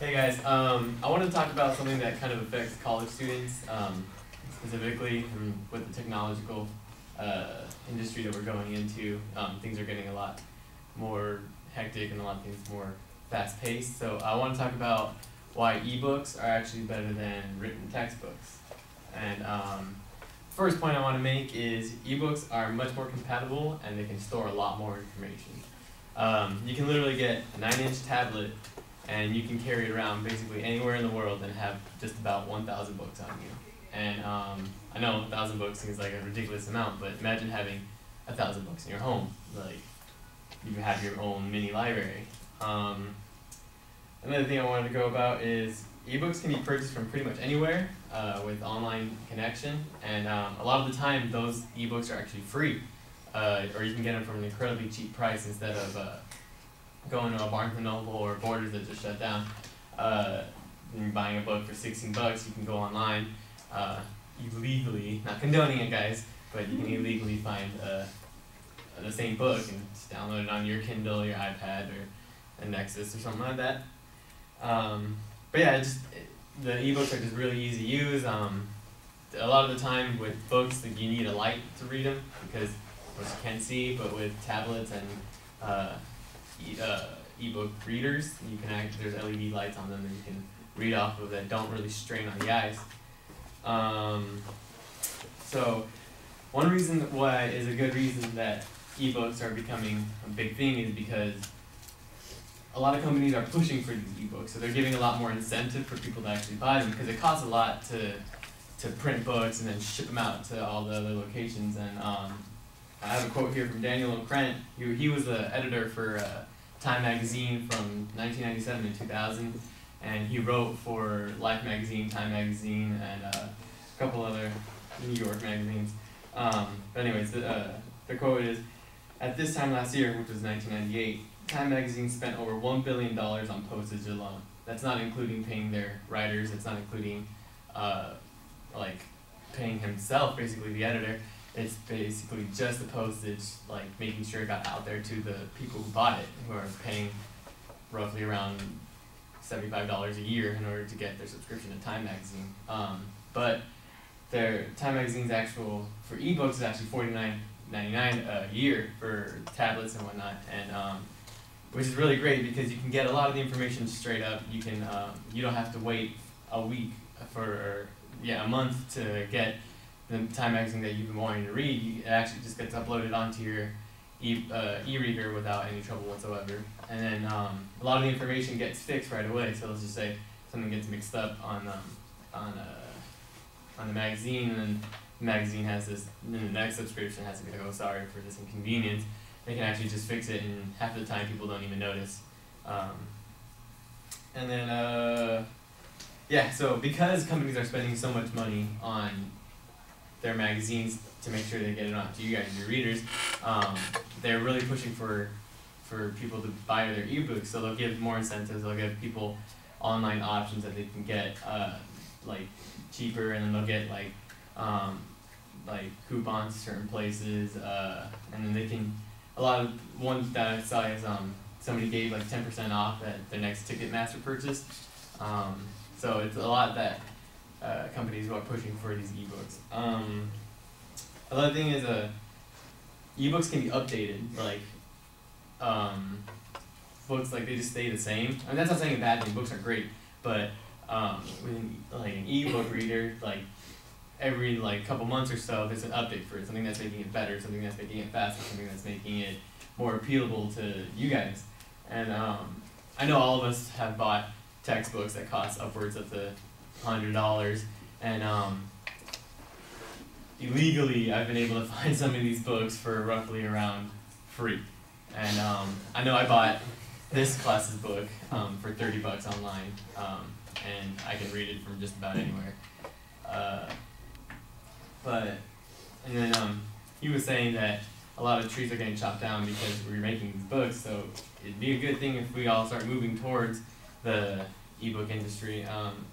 Hey guys, I want to talk about something that kind of affects college students, specifically with the technological industry that we're going into. Things are getting a lot more hectic and a lot of things more fast-paced. So I want to talk about why ebooks are actually better than written textbooks. And first point I want to make is ebooks are much more compatible and they can store a lot more information. You can literally get a 9-inch tablet and you can carry it around basically anywhere in the world and have just about 1,000 books on you. And I know 1,000 books seems like a ridiculous amount, but imagine having 1,000 books in your home. Like, you can have your own mini library. Another thing I wanted to go about is ebooks can be purchased from pretty much anywhere with online connection, and a lot of the time those ebooks are actually free, or you can get them from an incredibly cheap price instead of going to a Barnes & Noble or Borders that just shut down. When you're buying a book for 16 bucks, you can go online, illegally, not condoning it guys, but you can illegally find the same book and just download it on your Kindle, your iPad, or a Nexus or something like that. But yeah, the ebooks are just really easy to use. A lot of the time with books, like, you need a light to read them because you can't see, but with tablets and ebook readers, there's LED lights on them that you can read off of that don't really strain on the eyes. So one reason why is a good reason that ebooks are becoming a big thing is because a lot of companies are pushing for these ebooks, so they're giving a lot more incentive for people to actually buy them because it costs a lot to print books and then ship them out to all the other locations. And I have a quote here from Daniel O'Krent. He was the editor for Time magazine from 1997 to 2000, and he wrote for Life magazine, Time magazine, and a couple other New York magazines. But anyways, the quote is, "At this time last year, which was 1998, Time magazine spent over $1 billion on postage alone. That's not including paying their writers. It's not including like paying himself, basically the editor. It's basically just the postage, like making sure it got out there to the people who bought it, who are paying roughly around $75 a year in order to get their subscription to Time magazine. But their Time magazine's actual for ebooks is actually $49.99 a year for tablets and whatnot, and which is really great because you can get a lot of the information straight up. You can you don't have to wait a week a month to get the Time magazine that you've been wanting to read. It actually just gets uploaded onto your e-reader without any trouble whatsoever. And then a lot of the information gets fixed right away. So let's just say something gets mixed up on the magazine, and then the magazine has this, and then the next subscription has to be like, oh, sorry for this inconvenience. They can actually just fix it, and half the time people don't even notice. And then, yeah, so because companies are spending so much money on their magazines to make sure they get it on to you guys, your readers, they're really pushing for people to buy their ebooks. So they'll give more incentives. They'll give people online options that they can get like cheaper, and then they'll get like coupons to certain places, and then they can. A lot of ones that I saw is somebody gave like 10% off at their next Ticketmaster purchase. So it's a lot that companies who are pushing for these ebooks. Another thing is ebooks can be updated. Like books, like they just stay the same. I mean, that's not saying a bad thing. Books are great, but like an ebook reader, like every couple months or so, there's an update for it. Something that's making it better, something that's making it faster, something that's making it more appealable to you guys. And I know all of us have bought textbooks that cost upwards of the $100, and illegally I've been able to find some of these books for roughly around free. And I know I bought this class's book for 30 bucks online, and I can read it from just about anywhere. And then he was saying that a lot of trees are getting chopped down because we're making these books, so it'd be a good thing if we all start moving towards the ebook industry.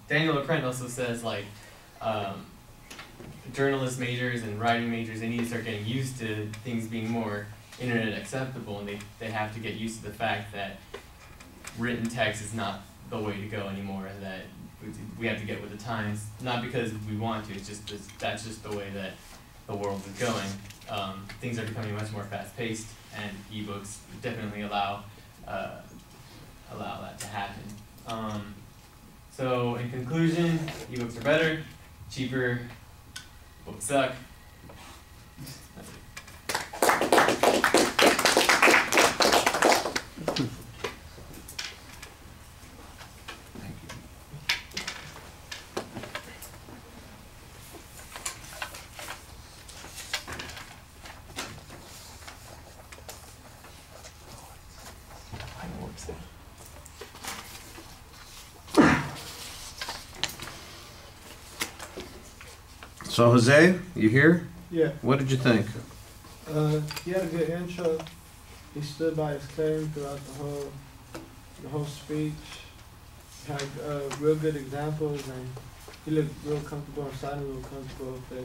Daniel O'Krent also says journalist majors and writing majors, they need to start getting used to things being more internet acceptable, and they have to get used to the fact that written text is not the way to go anymore, that we have to get with the times, not because we want to, it's just that's just the way that the world is going. Things are becoming much more fast-paced, and ebooks definitely allow that to happen. So in conclusion, ebooks are better, cheaper, books suck. That's it. So Jose, you here? Yeah. What did you think? He had a good intro. He stood by his claim throughout the whole speech. He had real good examples, and he looked real comfortable and sounded real comfortable up there.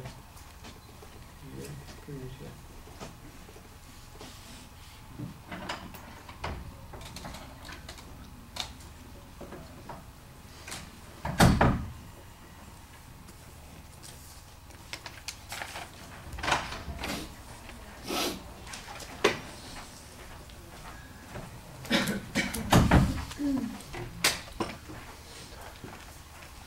Yeah, pretty much that.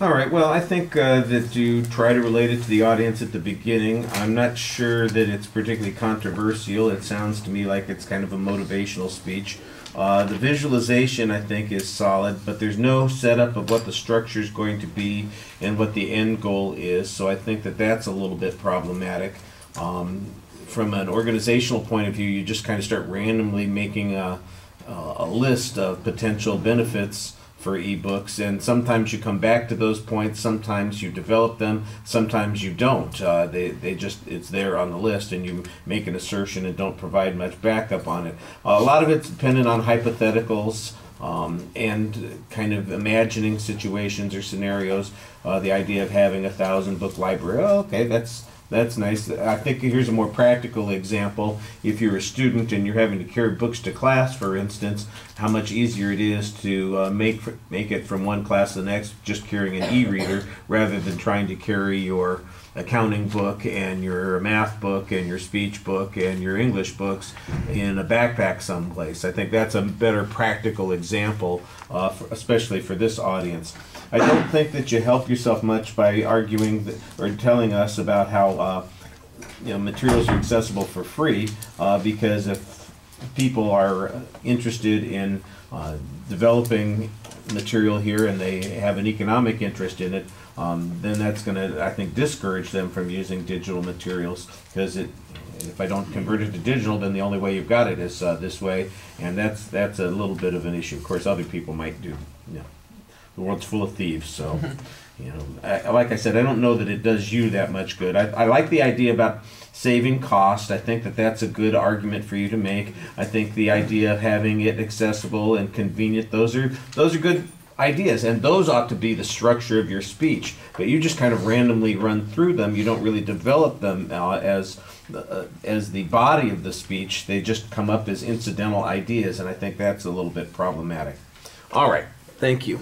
All right, well, I think that you try to relate it to the audience at the beginning. I'm not sure that it's particularly controversial. It sounds to me like it's kind of a motivational speech. The visualization, I think, is solid, but there's no setup of what the structure is going to be and what the end goal is, so I think that that's a little bit problematic. From an organizational point of view, you just kind of start randomly making a list of potential benefits for ebooks, and sometimes you come back to those points, sometimes you develop them, sometimes you don't. It's there on the list and you make an assertion and don't provide much backup on it. A lot of it's dependent on hypotheticals and kind of imagining situations or scenarios. The idea of having a 1,000-book library, oh, okay, that's nice. I think here's a more practical example. If you're a student and you're having to carry books to class, for instance, how much easier it is to make it from one class to the next just carrying an e-reader rather than trying to carry your accounting book and your math book and your speech book and your English books in a backpack someplace. I think that's a better practical example, especially for this audience. I don't think that you help yourself much by arguing or telling us about how materials are accessible for free, because if people are interested in developing material here and they have an economic interest in it, then that's going to, I think, discourage them from using digital materials, because if I don't convert it to digital, then the only way you've got it is this way, and that's a little bit of an issue. Of course, other people might do. The world's full of thieves, so like I said, I don't know that it does you that much good. I like the idea about saving cost. I think that that's a good argument for you to make. I think the idea of having it accessible and convenient, those are good ideas, and those ought to be the structure of your speech. But you just kind of randomly run through them. You don't really develop them as the body of the speech. They just come up as incidental ideas, and I think that's a little bit problematic. All right, thank you.